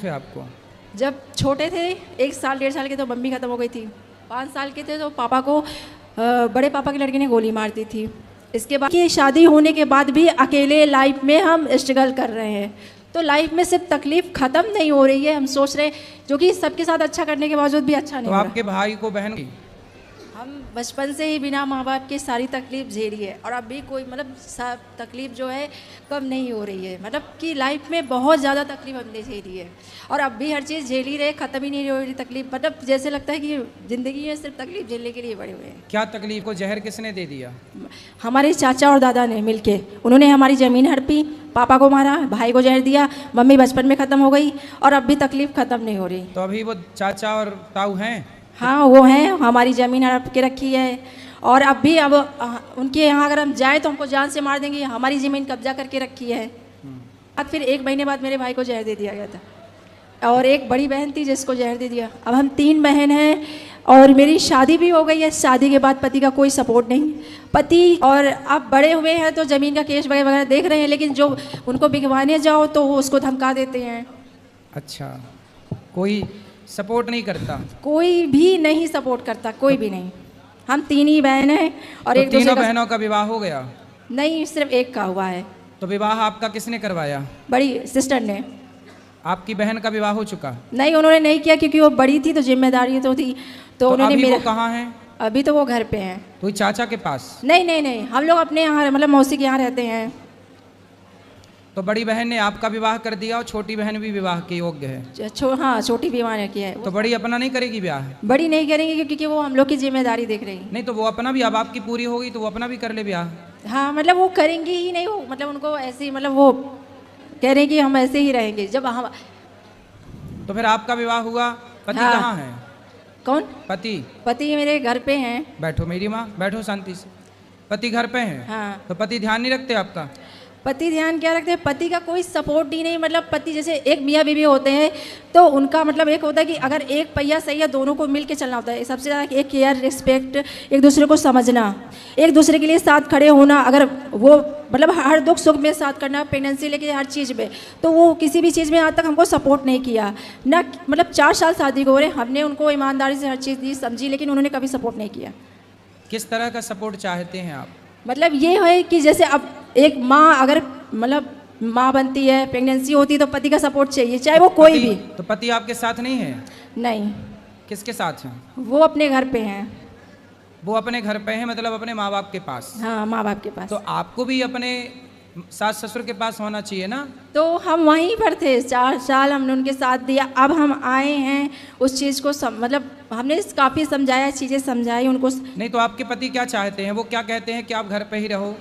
है आपको? जब छोटे थे 1 साल 1.5 साल के तो मम्मी खत्म हो गई थी। 5 साल के थे तो पापा को बड़े पापा के लड़के ने गोली मार दी थी। इसके बाद की शादी होने के बाद भी अकेले लाइफ में हम स्ट्रगल कर रहे हैं। तो लाइफ में सिर्फ तकलीफ ख़त्म नहीं हो रही है, हम सोच रहे हैं जो कि सबके साथ अच्छा करने के बावजूद भी अच्छा नहीं तो हो रहा। आपके भाई को बहन की हम बचपन से ही बिना माँ बाप के सारी तकलीफ झेली है और अभी कोई मतलब सब तकलीफ जो है कम नहीं हो रही है। मतलब कि लाइफ में बहुत ज़्यादा तकलीफ हमने झेली है और अब भी हर चीज़ झेली रहे, ख़त्म ही नहीं हो रही तकलीफ। मतलब जैसे लगता है कि ज़िंदगी में सिर्फ तकलीफ झेलने के लिए बड़े हुए हैं। क्या तकलीफ को जहर किसने दे दिया? हमारे चाचा और दादा ने मिलके उन्होंने हमारी ज़मीन हड़पी, पापा को मारा, भाई को जहर दिया, मम्मी बचपन में ख़त्म हो गई और अब भी तकलीफ ख़त्म नहीं हो रही। तो अभी वो चाचा और ताऊ हैं? हाँ वो हैं, हमारी ज़मीन हड़प के रखी है और अब भी अब उनके यहाँ अगर हम जाएँ तो हमको जान से मार देंगे। हमारी ज़मीन कब्जा करके रखी है। अब फिर 1 महीने बाद मेरे भाई को जहर दे दिया गया था और एक बड़ी बहन थी जिसको जहर दे दिया। अब हम 3 बहन हैं और मेरी शादी भी हो गई है। शादी के बाद पति का कोई सपोर्ट नहीं। पति और अब बड़े हुए हैं तो ज़मीन का केस वगैरह देख रहे हैं, लेकिन जो उनको बिगवाने जाओ तो वो उसको धमका देते हैं। अच्छा, कोई सपोर्ट नहीं करता? कोई भी नहीं सपोर्ट करता, कोई भी नहीं। हम 3 ही बहन हैं और तो एक दूसरे तीनों का बहनों का विवाह हो गया? नहीं, सिर्फ एक का हुआ है। तो विवाह आपका किसने करवाया? बड़ी सिस्टर ने। आपकी बहन का विवाह हो चुका? नहीं, उन्होंने नहीं किया क्योंकि वो बड़ी थी तो जिम्मेदारी तो थी। तो उन्होंने अभी मेरा वो कहाँ है? अभी तो वो घर पे हैं। कोई चाचा के पास? नहीं नहीं नहीं, हम लोग अपने यहाँ मतलब मौसी के यहाँ रहते हैं। तो बड़ी बहन ने आपका विवाह कर दिया और छोटी बहन भी विवाह के योग्य है? हाँ, छोटी भी वहाँ किया है। तो बड़ी अपना नहीं करेगी ब्याह? बड़ी नहीं करेंगे क्योंकि वो हम लोग की जिम्मेदारी देख रही। नहीं तो वो अपना भी, अब आपकी पूरी होगी तो वो अपना भी कर ले ब्याह। हाँ मतलब वो करेंगी ही नहीं, वो मतलब उनको ऐसे ही मतलब वो कह रहे हैं कि हम ऐसे ही रहेंगे जब हम। तो फिर आपका विवाह हुआ, पति हाँ। कहाँ है? कौन? पति? पति मेरे घर पे हैं। बैठो मेरी माँ, बैठो शांति से। पति घर पे हैं? हाँ। तो पति ध्यान नहीं रखते आपका? पति ध्यान क्या रखते हैं? पति का कोई सपोर्ट ही नहीं। मतलब पति जैसे एक मियाँ बीवी होते हैं तो उनका मतलब एक होता है कि अगर एक पहिया सही है दोनों को मिल के चलना होता है। सबसे ज़्यादा एक केयर, रिस्पेक्ट, एक दूसरे को समझना, एक दूसरे के लिए साथ खड़े होना। अगर वो मतलब हर दुख सुख में साथ करना, प्रेगनेंसी लेके हर चीज़ में, तो वो किसी भी चीज़ में आज तक हमको सपोर्ट नहीं किया ना। मतलब 4 साल शादी को हो रहे, हमने उनको ईमानदारी से हर चीज़ दी, समझी, लेकिन उन्होंने कभी सपोर्ट नहीं किया। किस तरह का सपोर्ट चाहते हैं आप? मतलब ये है कि जैसे अब एक माँ अगर मतलब माँ बनती है, प्रेगनेंसी होती है तो पति का सपोर्ट चाहिए, चाहे वो कोई भी। तो पति आपके साथ नहीं है? नहीं, किसके साथ हैं? वो अपने घर पे हैं। वो अपने घर पे हैं, मतलब अपने माँ बाप के पास? हाँ, माँ बाप के पास। तो आपको भी अपने सास ससुर के पास होना चाहिए ना? तो हम वहीं पर थे, 4 साल हमने उनके साथ दिया। अब हम आए हैं उस चीज़ को मतलब हमने काफ़ी समझाया, चीज़ें समझाई उनको। नहीं तो आपके पति क्या चाहते हैं? वो क्या कहते हैं कि आप घर पे ही रहो?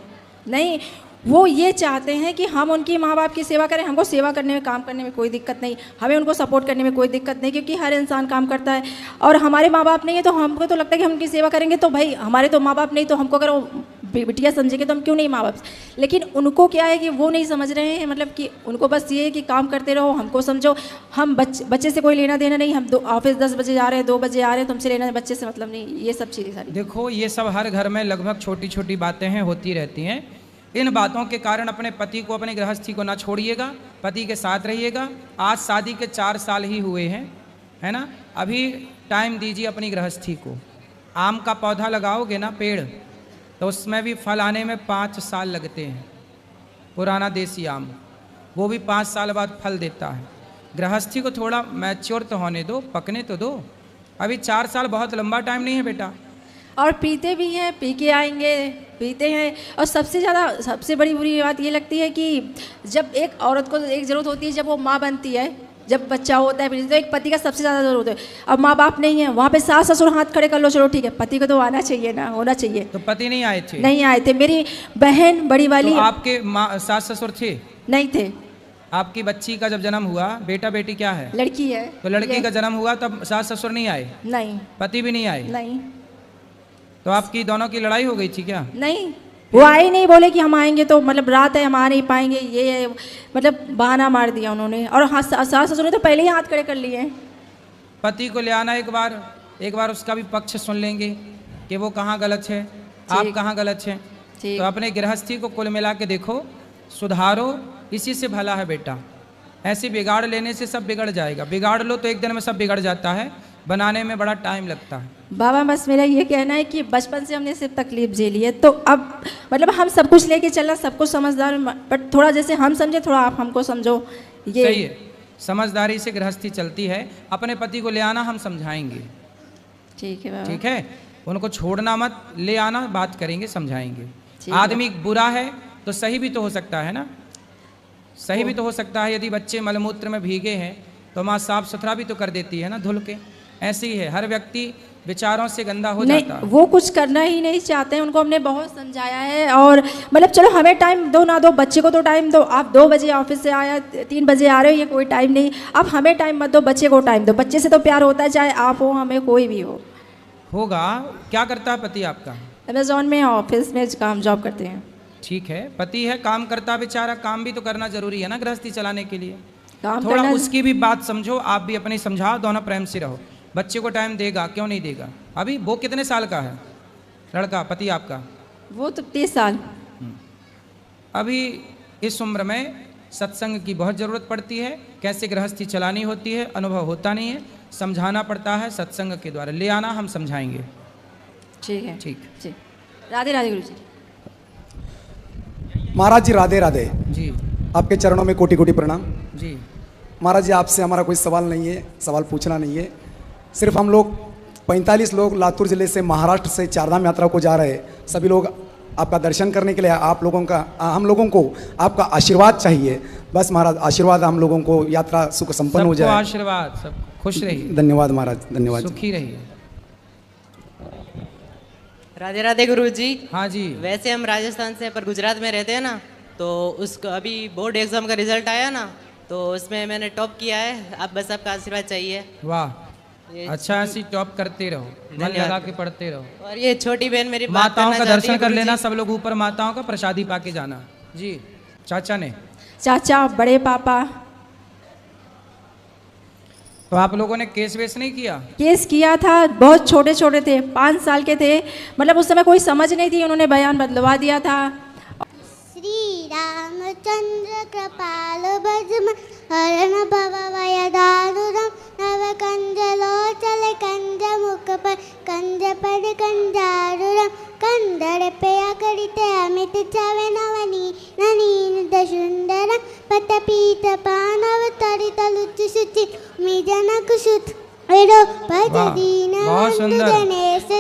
नहीं, वो ये चाहते हैं कि हम उनकी माँ बाप की सेवा करें। हमको सेवा करने में, काम करने में कोई दिक्कत नहीं, हमें उनको सपोर्ट करने में कोई दिक्कत नहीं, क्योंकि हर इंसान काम करता है और हमारे माँ बाप नहीं है तो हमको तो लगता है कि हम उनकी सेवा करेंगे। तो भाई हमारे तो माँ बाप नहीं, तो हमको अगर वो बिटिया समझेंगे तो हम क्यों नहीं माँ बाप। लेकिन उनको क्या है कि वो नहीं समझ रहे हैं। मतलब कि उनको बस ये है कि काम करते रहो, हमको समझो। हम बच्चे से कोई लेना देना नहीं। हम ऑफिस 10 बजे जा रहे हैं, 2 बजे आ रहे हैं, तुमसे लेना बच्चे से मतलब नहीं। ये सब चीज़ें सारी देखो, ये सब हर घर में लगभग छोटी छोटी बातें हैं, होती रहती हैं। इन बातों के कारण अपने पति को, अपनी गृहस्थी को ना छोड़िएगा, पति के साथ रहिएगा। आज शादी के 4 साल ही हुए हैं, है ना? अभी टाइम दीजिए अपनी गृहस्थी को। आम का पौधा लगाओगे ना, पेड़, तो उसमें भी फल आने में 5 साल लगते हैं। पुराना देसी आम, वो भी 5 साल बाद फल देता है। गृहस्थी को थोड़ा मैच्योर तो होने दो, पकने तो दो। अभी 4 साल बहुत लंबा टाइम नहीं है बेटा। और पीते भी हैं, पी के आएंगे, पीते हैं। और सबसे बड़ी बुरी बात ये लगती है कि जब एक औरत को एक ज़रूरत होती है, जब वो माँ बनती है, जब बच्चा होता है, तो एक पति का सबसे ज़्यादा ज़रूरत है। अब माँ बाप नहीं है, वहाँ पे सास ससुर हाथ खड़े कर लो, चलो ठीक है, पति को तो आना चाहिए ना, होना चाहिए। तो पति नहीं आए थे? नहीं आए थे। मेरी बहन बड़ी वाली। तो आपके सास ससुर थे? नहीं थे। आपकी बच्ची का जब जन्म हुआ, बेटा बेटी क्या है? लड़की है। तो लड़की का जन्म हुआ तब सास ससुर नहीं आए? नहीं। पति भी नहीं आए? नहीं। तो आपकी दोनों की लड़ाई हो गई थी क्या? नहीं, वो आए नहीं, बोले कि हम आएंगे तो मतलब रात है, हम आ नहीं पाएंगे, ये है, मतलब बहाना मार दिया उन्होंने। और हाँ, सास ससुर ने तो पहले ही हाथ खड़े कर लिए हैं। पति को ले आना एक बार उसका भी पक्ष सुन लेंगे कि वो कहाँ गलत है, आप कहाँ गलत हैं। तो अपने गृहस्थी को कुल मिला के देखो, सुधारो, इसी से भला है बेटा। ऐसे बिगाड़ लेने से सब बिगड़ जाएगा। बिगाड़ लो तो एक दिन में सब बिगड़ जाता है, बनाने में बड़ा टाइम लगता है। बाबा बस मेरा ये कहना है कि बचपन से हमने सिर्फ तकलीफ झेली है, तो अब मतलब हम सब कुछ लेके चलना, सब कुछ समझदार, बट थोड़ा जैसे हम समझे थोड़ा आप हमको समझो। ये सही है, समझदारी से गृहस्थी चलती है। अपने पति को ले आना, हम समझाएंगे। ठीक है बाबा। ठीक है, उनको छोड़ना मत, ले आना, बात करेंगे, समझाएंगे। ठीक है। आदमी बुरा है तो सही भी तो हो सकता है ना, सही भी तो हो सकता है। यदि बच्चे मलमूत्र में भीगे हैं तो माँ साफ सुथरा भी तो कर देती है ना, धुल के। ऐसे ही है, हर व्यक्ति विचारों से गंदा हो जाता है। नहीं, वो कुछ करना ही नहीं चाहते हैं, उनको हमने बहुत समझाया है। और मतलब चलो हमें टाइम दो ना दो, बच्चे को तो टाइम दो। आप 2 बजे ऑफिस से आया, 3 बजे आ रहे हो, ये कोई टाइम नहीं। आप हमें टाइम मत दो, बच्चे को टाइम दो। बच्चे से तो प्यार होता है, चाहे आप हो, हमें कोई भी हो। होगा। क्या करता है पति आपका? अमेजोन में ऑफिस में काम जॉब करते हैं। ठीक है, पति है, काम करता बेचारा, काम भी तो करना जरूरी है ना गृहस्थी चलाने के लिए। काम थोड़ा करना उसकी भी बात समझो, आप भी अपनी समझाओ, दोनों प्रेम से रहो। बच्चे को टाइम देगा, क्यों नहीं देगा? अभी वो कितने साल का है लड़का पति आपका? वो तो 30 साल। अभी इस उम्र में सत्संग की बहुत ज़रूरत पड़ती है। कैसे गृहस्थी चलानी होती है अनुभव होता नहीं है, समझाना पड़ता है सत्संग के द्वारा। ले आना, हम समझाएंगे। ठीक है, ठीक जी। राधे राधे गुरु जी। महाराज जी राधे राधे। जी आपके चरणों में कोटि कोटि प्रणाम। जी। महाराज जी आपसे हमारा कोई सवाल नहीं है, सवाल पूछना नहीं है। सिर्फ हम लोग 45 लोग लातूर ज़िले से महाराष्ट्र से चारधाम यात्रा को जा रहे हैं। सभी लोग आपका दर्शन करने के लिए, आप लोगों का, हम लोगों को आपका आशीर्वाद चाहिए। बस महाराज आशीर्वाद, हम लोगों को यात्रा सुख संपन्न हो जाए। आशीर्वाद, सब खुश रहिए। धन्यवाद महाराज, धन्यवाद। सुखी रहिए। राधे राधे गुरु जी। हाँ जी। वैसे हम राजस्थान से पर गुजरात में रहते हैं ना, तो उसका अभी बोर्ड एग्जाम का रिजल्ट आया ना, तो उसमें मैंने टॉप किया है। आप बस आपका आशीर्वाद चाहिए। वाह, अच्छा, ऐसी टॉप करते रहो, मन लगा के पढ़ते रहो। और ये छोटी बहन मेरी बात माताओं करना का चाहती दर्शन है कर गुरुजी। लेना, सब लोग ऊपर माताओं का प्रसादी पाके जाना। जी। चाचा ने, चाचा, बड़े पापा। तो आप लोगों ने केस वेस नहीं किया? केस किया था, बहुत छोटे छोटे थे, 5 साल के थे। मतलब उस समय कोई समझ नहीं थी, उन्होंने बयान बदलवा दिया था। श्री रामचंद्र कृपाल भजम हरण भव वय दारुरम नव कंज लोचल कंज मुख पर कंज पद कंजारुरम कंदर पेया करिते अमित चवे नवनी ननीन दशुंदर पत पीत पानव तरित लुच सुचि मिजन कुसुत एरो पद वाह, दीन बहुत सुंदर। गणेश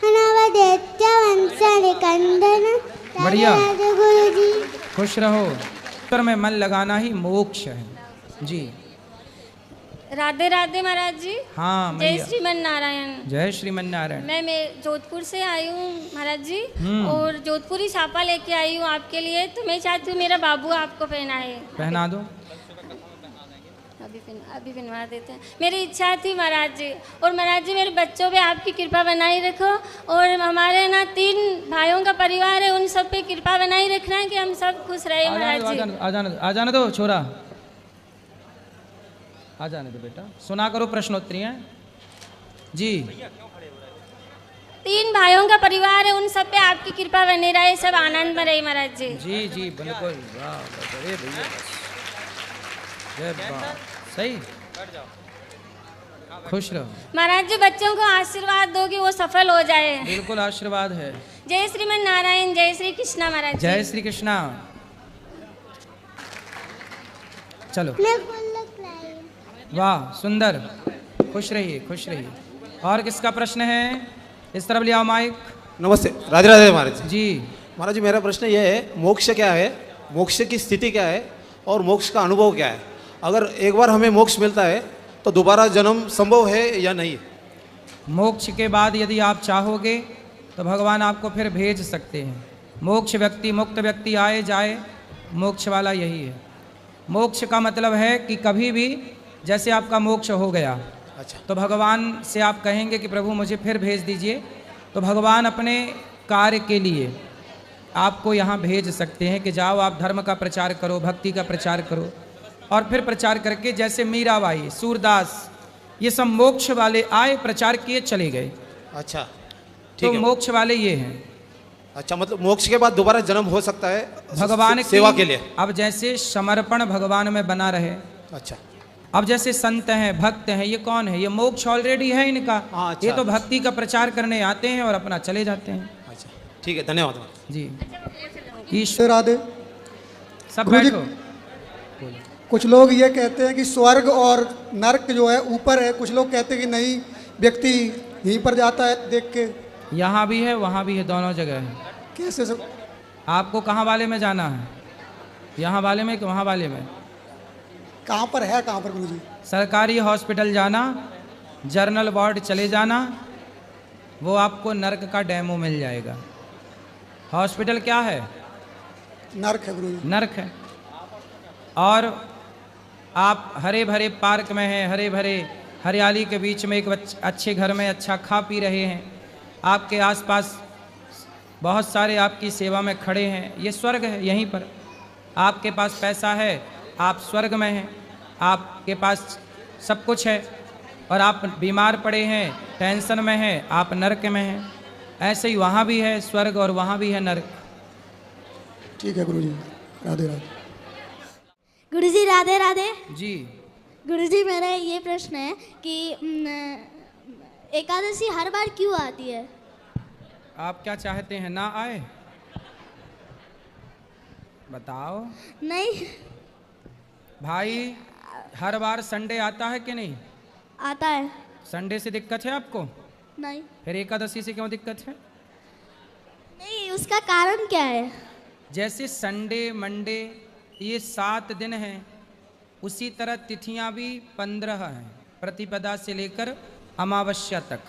नव दैत्य वंशन कंदन। बढ़िया। गुरु जी खुश रहो। उत्तर में मन लगाना ही मोक्ष है। जी। राधे राधे महाराज जी। हाँ जय मैया। श्रीमन नारायण। जय श्रीमन नारायण। मैं जोधपुर से आई हूँ महाराज जी, और जोधपुरी छापा लेके आई हूँ आपके लिए। तो मैं चाहती हूँ मेरा बाबू आपको पहनाए। पहना दो। अभी पहनवा देते हैं। मेरी इच्छा थी महाराज जी, और महाराज जी मेरे बच्चों पे आपकी कृपा बनाई रखो, और हमारे ना 3 भाइयों का परिवार है, उन सब पे कृपा बनाई रखना है कि हम सब खुश रहे महाराज जी। आ जाने दो छोरा, आ जाने दो बेटा, सुना करो प्रश्नोत्तरियां। जी। 3 भाइयों का परिवार है, उन सब पे आपकी कृपा बनी रहे, सब आनंद में रहे महाराज जी। जी जी बिल्कुल। वाह अरे भैया, जय बाबा। सही, खुश रहो महाराज जी। बच्चों को आशीर्वाद दो कि वो सफल हो जाए। बिल्कुल आशीर्वाद है। जय श्रीमन नारायण, जय श्री कृष्णा महाराज जी। जय श्री कृष्णा। चलो। मैं गुल्लक लाई। वाह सुंदर, खुश रहिए, खुश रहिए। और किसका प्रश्न है? इस तरफ ले आओ माइक। नमस्ते, राधे राधे महाराज जी। जी। महाराज जी मेरा प्रश्न ये है, मोक्ष क्या है, मोक्ष की स्थिति क्या है और मोक्ष का अनुभव क्या है? अगर एक बार हमें मोक्ष मिलता है तो दोबारा जन्म संभव है या नहीं? मोक्ष के बाद यदि आप चाहोगे तो भगवान आपको फिर भेज सकते हैं। मोक्ष व्यक्ति, मुक्त व्यक्ति आए जाए, मोक्ष वाला यही है। मोक्ष का मतलब है कि कभी भी जैसे आपका मोक्ष हो गया, अच्छा, तो भगवान से आप कहेंगे कि प्रभु मुझे फिर भेज दीजिए, तो भगवान अपने कार्य के लिए आपको यहाँ भेज सकते हैं कि जाओ आप धर्म का प्रचार करो, भक्ति का प्रचार करो। और फिर प्रचार करके, जैसे मीराबाई, सूरदास, ये सब मोक्ष वाले आए, प्रचार किए, चले गए। अच्छा तो ठीक है। मोक्ष वाले ये हैं। अच्छा, मतलब मोक्ष के बाद दोबारा जन्म हो सकता है भगवान सेवा के लिए? अब जैसे समर्पण भगवान में बना रहे, अच्छा अब जैसे संत हैं, भक्त हैं, ये कौन है? ये मोक्ष ऑलरेडी है इनका। हाँ, अच्छा। ये तो भक्ति का प्रचार करने आते हैं और अपना चले जाते हैं। अच्छा ठीक है, धन्यवाद। जी ईश्वर राधे। सब गुरुजी, बैठो। कुछ लोग ये कहते हैं कि स्वर्ग और नरक जो है ऊपर है, कुछ लोग कहते हैं कि नहीं, व्यक्ति यहीं पर जाता है देख के। यहाँ भी है, वहाँ भी है, दोनों जगह है। कैसे सब? आपको कहाँ वाले में जाना है? यहाँ वाले में कि वहाँ वाले में? कहाँ पर है, कहाँ पर गुरुजी? सरकारी हॉस्पिटल जाना, जर्नल वार्ड चले जाना, वो आपको नर्क का डेमो मिल जाएगा। हॉस्पिटल क्या है? नरक है गुरुजी। नर्क है। और आप हरे भरे पार्क में हैं, हरे भरे हरियाली के बीच में एक अच्छे घर में अच्छा खा पी रहे हैं, आपके आसपास बहुत सारे आपकी सेवा में खड़े हैं, ये स्वर्ग है। यहीं पर आपके पास पैसा है, आप स्वर्ग में हैं, आपके पास सब कुछ है, और आप बीमार पड़े हैं, टेंशन में हैं, आप नर्क में हैं। ऐसे ही वहाँ भी है स्वर्ग और वहाँ भी है नर्क। ठीक है गुरुजी, राधे राधे। गुरुजी राधे राधे। जी गुरुजी मेरा ये प्रश्न है कि एकादशी हर बार क्यों आती है? आप क्या चाहते हैं, ना आए? बताओ नहीं भाई, हर बार संडे आता है कि नहीं? आता है। संडे से दिक्कत है आपको? नहीं फिर एकादशी से क्यों दिक्कत है? नहीं, उसका कारण क्या है? जैसे संडे मंडे ये 7 दिन हैं, उसी तरह तिथियां भी 15 हैं, प्रतिपदा से लेकर अमावस्या तक।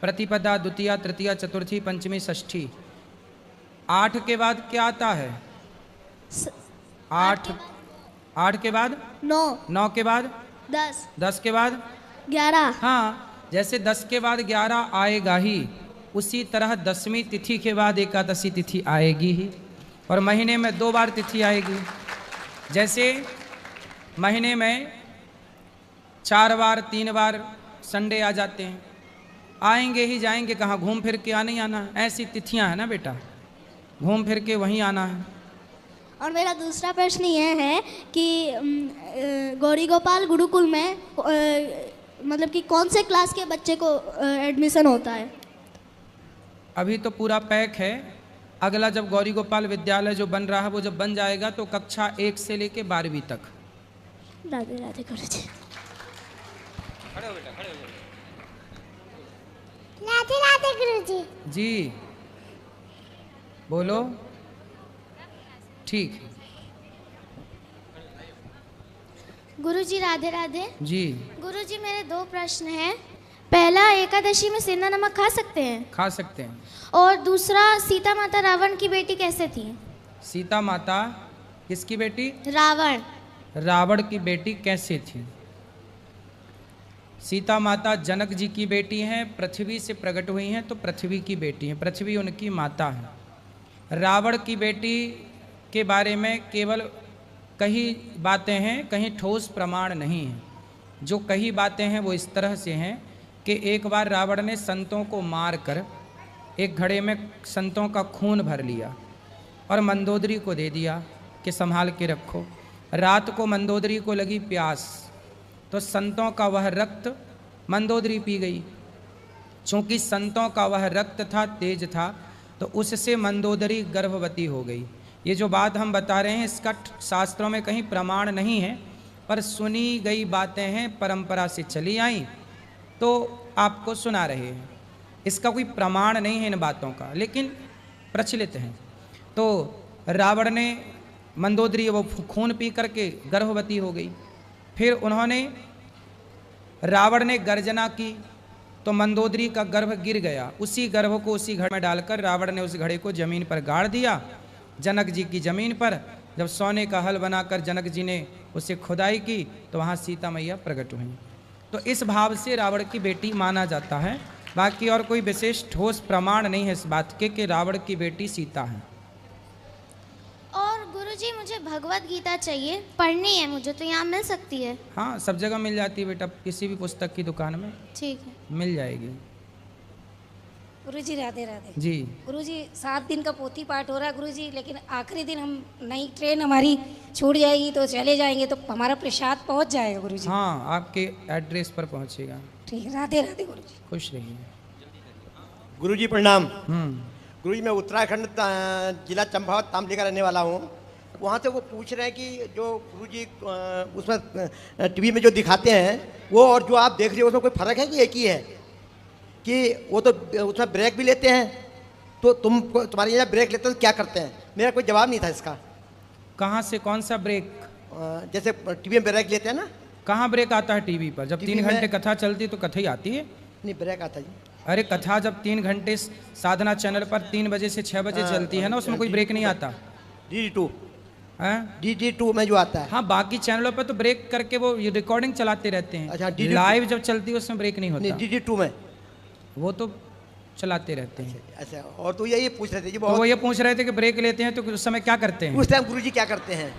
प्रतिपदा, द्वितीया, तृतीया, चतुर्थी, पंचमी, षष्ठी। 8 के बाद क्या आता है? 8 के बाद 9 के बाद 10 के बाद 11। हाँ, जैसे 10 के बाद 11 आएगा ही, उसी तरह 10वीं तिथि के बाद एकादशी तिथि आएगी ही। और महीने में 2 बार तिथि आएगी। जैसे महीने में 4 बार 3 बार संडे आ जाते हैं, आएंगे ही, जाएंगे कहाँ? घूम फिर के नहीं आना। ऐसी तिथियां हैं ना बेटा, घूम फिर के वहीं आना है। और मेरा दूसरा प्रश्न यह है कि गौरी गोपाल गुरुकुल में मतलब कि कौन से क्लास के बच्चे को एडमिशन होता है? अभी तो पूरा पैक है। अगला जब गौरी गोपाल विद्यालय जो बन रहा है, वो जब बन जाएगा तो कक्षा 1 से लेके 12वीं तक। राधे राधे गुरुजी। राधे राधे गुरुजी। जी बोलो। ठीक। गुरुजी राधे राधे। जी गुरुजी मेरे 2 प्रश्न हैं। पहला, एकादशी में सेंधा नमक खा सकते हैं? खा सकते हैं। और दूसरा, सीता माता रावण की बेटी कैसे थी? सीता माता किसकी बेटी? रावण। रावण की बेटी कैसे थी? सीता माता जनक जी की बेटी हैं, पृथ्वी से प्रकट हुई हैं, तो पृथ्वी की बेटी हैं, पृथ्वी उनकी माता है। रावण की बेटी के बारे में केवल कई बातें हैं, कहीं ठोस प्रमाण नहीं है। जो कई बातें हैं वो इस तरह से हैं कि एक बार रावण ने संतों को मार कर एक घड़े में संतों का खून भर लिया और मंदोदरी को दे दिया कि संभाल के रखो। रात को मंदोदरी को लगी प्यास, तो संतों का वह रक्त मंदोदरी पी गई। चूँकि संतों का वह रक्त था, तेज था, तो उससे मंदोदरी गर्भवती हो गई। ये जो बात हम बता रहे हैं, इसका शास्त्रों में कहीं प्रमाण नहीं है, पर सुनी गई बातें हैं, परंपरा से चली आई, तो आपको सुना रहे हैं। इसका कोई प्रमाण नहीं है इन बातों का, लेकिन प्रचलित है। तो रावण ने मंदोदरी वो खून पी करके गर्भवती हो गई। फिर उन्होंने, रावण ने गर्जना की तो मंदोदरी का गर्भ गिर गया। उसी गर्भ को उसी घड़े में डालकर रावण ने उस घड़े को जमीन पर गाड़ दिया, जनक जी की जमीन पर। जब सोने का हल बनाकर जनक जी ने उसे खुदाई की तो वहाँ सीता मैया प्रकट हुई। तो इस भाव से रावण की बेटी माना जाता है। बाकी और कोई विशेष ठोस प्रमाण नहीं है इस बात के कि रावण की बेटी सीता है। और गुरुजी मुझे भगवत गीता चाहिए, पढ़नी है मुझे, तो यहाँ मिल सकती है? हाँ, सब जगह मिल जाती है बेटा, किसी भी पुस्तक की दुकान में ठीक है। मिल जाएगी। गुरुजी राधे राधे। जी गुरुजी 7 दिन का पोथी पाठ हो रहा है गुरुजी, लेकिन आखिरी दिन हम नई ट्रेन हमारी छूट जाएगी तो चले जाएंगे, तो हमारा प्रसाद पहुंच जाएगा गुरुजी? हाँ, आपके एड्रेस पर पहुंचेगा। ठीक है, राधे राधे गुरुजी। खुश रहिए। गुरुजी प्रणाम। गुरुजी मैं उत्तराखंड जिला चंपावत तामली का रहने वाला हूँ। वहाँ से वो पूछ रहे हैं कि जो गुरुजी उसमें टीवी में जो दिखाते हैं वो और जो आप देख रहे हो उसमें कोई फ़र्क है कि एक ही है? कि वो तो उसमें ब्रेक भी लेते हैं, तो तुम्हारे यहाँ ब्रेक लेते हो तो क्या करते हैं? मेरा कोई जवाब नहीं था इसका। कहाँ से, कौन सा ब्रेक? जैसे टीवी में ब्रेक लेते हैं ना। कहाँ ब्रेक आता है टीवी पर? जब 3 घंटे कथा चलती है तो कथा ही आती है। नहीं, ब्रेक आता जी। अरे कथा जब 3 घंटे साधना चैनल पर 3 बजे से 6 बजे चलती है ना, उसमें कोई ब्रेक नहीं आता। DD2 में जो आता है। हाँ, बाकी चैनलों पर तो ब्रेक करके वो रिकॉर्डिंग चलाते रहते हैं। अच्छा, लाइव जब चलती है उसमें ब्रेक नहीं होता। DD2 में वो तो चलाते रहते हैं। अच्छा, और तो यही पूछ रहे थे जी। तो वो ये पूछ रहे थे कि ब्रेक लेते हैं तो उस समय क्या करते हैं? उस टाइम गुरुजी क्या करते हैं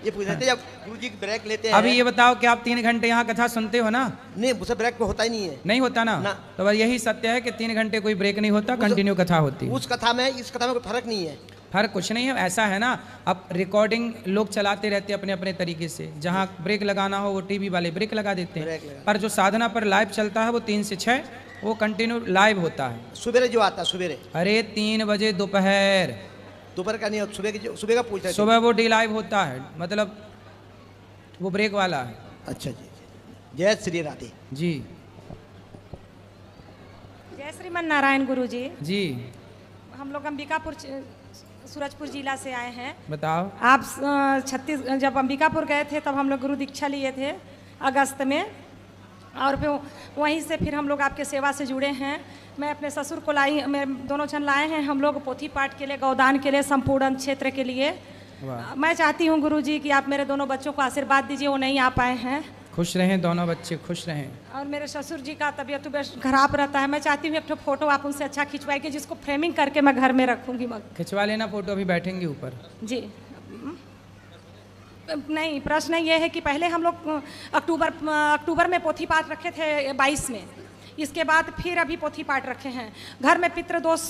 ये पूछ रहे थे, जब गुरुजी ब्रेक लेते हैं। अभी ये बताओ कि आप 3 घंटे यहाँ कथा सुनते हो ना? नहीं, मुझसे ब्रेक में होता ही नहीं है। नहीं होता ना? तो बस यही सत्य है कि 3 घंटे कोई ब्रेक नहीं होता, कंटिन्यू कथा होती है। उस कथा में इस कथा में कोई फर्क नहीं है। फर्क कुछ नहीं है, ऐसा है ना, अब रिकॉर्डिंग लोग चलाते रहते हैं अपने अपने तरीके से। जहाँ ब्रेक लगाना हो वो टीवी वाले ब्रेक लगा देते हैं, पर जो साधना पर लाइव चलता है वो 3 से 6 वो कंटिन्यू लाइव होता है। सुबह जो आता है सवेरे, अरे 3 बजे दोपहर का नहीं, सुबह का पूछ रहे थे। सुबह वो डी लाइव होता है, मतलब वो ब्रेक वाला है। अच्छा जी, जय श्री राधे जी। जय श्रीमन नारायण गुरु जी। जी, हम लोग अंबिकापुर सूरजपुर जिला से आए हैं। बताओ। आप जब अंबिकापुर गए थे तब हम लोग गुरु दीक्षा लिए थे अगस्त में, और फिर वहीं से फिर हम लोग आपके सेवा से जुड़े हैं। मैं अपने ससुर को लाई, मैं दोनों जन लाए हैं हम लोग पोथी पाठ के लिए, गौदान के लिए, संपूर्ण क्षेत्र के लिए। मैं चाहती हूँ गुरुजी कि आप मेरे दोनों बच्चों को आशीर्वाद दीजिए, वो नहीं आ पाए हैं। खुश रहें दोनों बच्चे, खुश रहें। और मेरे ससुर जी का तबीयत खराब रहता है। मैं चाहती हूँ एक तो फोटो आप उनसे अच्छा खिंचवाएंगे जिसको फ्रेमिंग करके मैं घर में रखूँगी। खिंचवा लेना फोटो, अभी बैठेंगे ऊपर। जी नहीं, प्रश्न ये है कि पहले हम लोग अक्टूबर में पोथी पाठ रखे थे 22 में, इसके बाद फिर अभी पोथी पाठ रखे हैं। घर में पितृदोष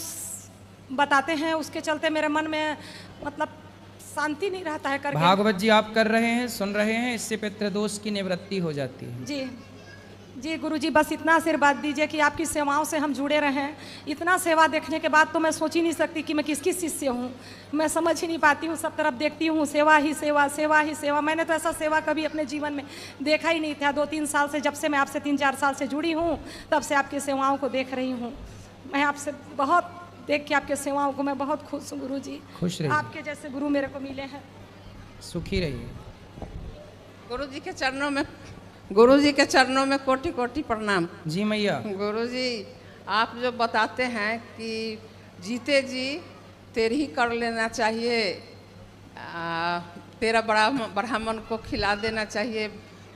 बताते हैं, उसके चलते मेरे मन में मतलब शांति नहीं रहता है करके। भागवत जी आप कर रहे हैं, सुन रहे हैं, इससे पितृदोष की निवृत्ति हो जाती है। जी जी गुरुजी, बस इतना आशीर्वाद दीजिए कि आपकी सेवाओं से हम जुड़े रहें। इतना सेवा देखने के बाद तो मैं सोच ही नहीं सकती कि मैं किसकी शिष्य हूँ। मैं समझ ही नहीं पाती हूँ, सब तरफ देखती हूँ सेवा ही सेवा, सेवा ही सेवा। मैंने तो ऐसा सेवा कभी अपने जीवन में देखा ही नहीं था। 2-3 साल से, जब से मैं आपसे 3-4 साल से जुड़ी हूँ, तब से आपकी सेवाओं को देख रही हूँ। मैं आपसे बहुत देख के आपके सेवाओं को मैं बहुत खुश हूँ गुरुजी। खुश रहिए, आपके जैसे गुरु मेरे को मिले हैं। सुखी रहिए। गुरुजी के चरणों में कोटि कोटि प्रणाम। जी मैया। गुरुजी आप जो बताते हैं कि जीते जी तेरे ही कर लेना चाहिए, तेरा ब्राह्मण को खिला देना चाहिए,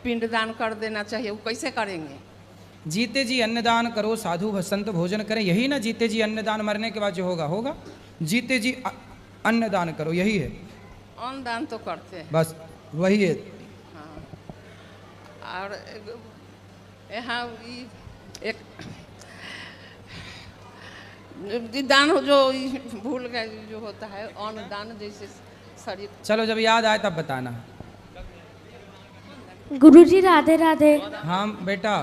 पिंडदान कर देना चाहिए, वो कैसे करेंगे? जीते जी अन्नदान करो, साधु संत भोजन करें, यही ना जीते जी अन्नदान। मरने के बाद जो होगा होगा। जीते जी अन्नदान करो, यही है। अन्नदान तो करते हैं, बस वही है। और यहाँ एक दान जो भूल गए जो होता है अन्नदान, जैसे शरीर। चलो जब याद आए तब बताना। गुरुजी राधे राधे। हाँ बेटा।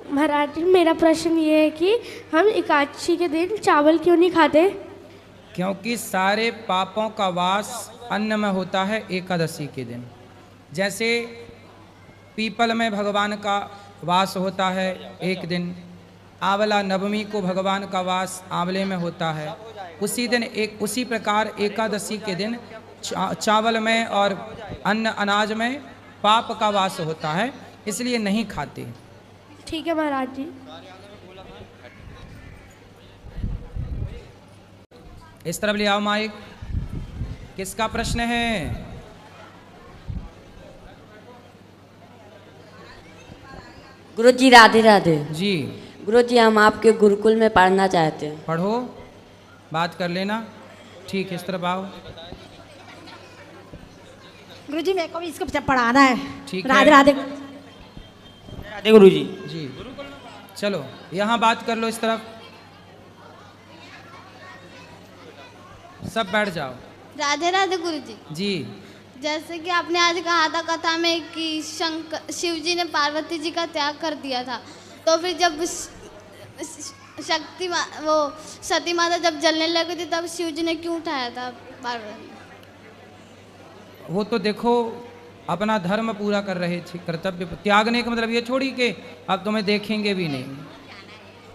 महाराज जी मेरा प्रश्न ये है कि हम एकादशी के दिन चावल क्यों नहीं खाते? क्योंकि सारे पापों का वास अन्न में होता है एकादशी के दिन। जैसे पीपल में भगवान का वास होता है एक दिन, आंवला नवमी को भगवान का वास आंवले में होता है, उसी दिन उसी प्रकार एकादशी के दिन चावल में और अन्न अनाज में पाप का वास होता है, इसलिए नहीं खाते। ठीक है महाराज जी। इस तरफ ले आओ माइक। किसका प्रश्न है? गुरुजी राधे राधे। जी गुरुजी हम आपके गुरुकुल में पढ़ना चाहते हैं। पढ़ो, बात कर लेना। ठीक है, इस तरफ आओ। गुरुजी मेरे को भी इसको पढ़ाना है। ठीक राधे राधे। राधे गुरुजी। जी चलो यहाँ बात कर लो इस तरफ। सब बैठ जाओ। राधे राधे गुरु जी। जी। जैसे कि आपने आज कहा था कथा में कि शिव जी ने पार्वती जी का त्याग कर दिया था, तो फिर जब वो सती माता जब जलने लगी थी तब शिव जी ने क्यों उठाया था पार्वती? वो तो देखो अपना धर्म पूरा कर रहे थे, कर्तव्य त्यागने का मतलब ये छोड़ी कि अब तुम्हें देखेंगे भी नहीं।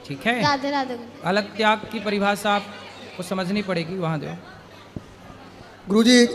ठीक है, राधे राधे। अलग त्याग की परिभाषा आपको समझनी पड़ेगी, वहाँ दो। गुरुजी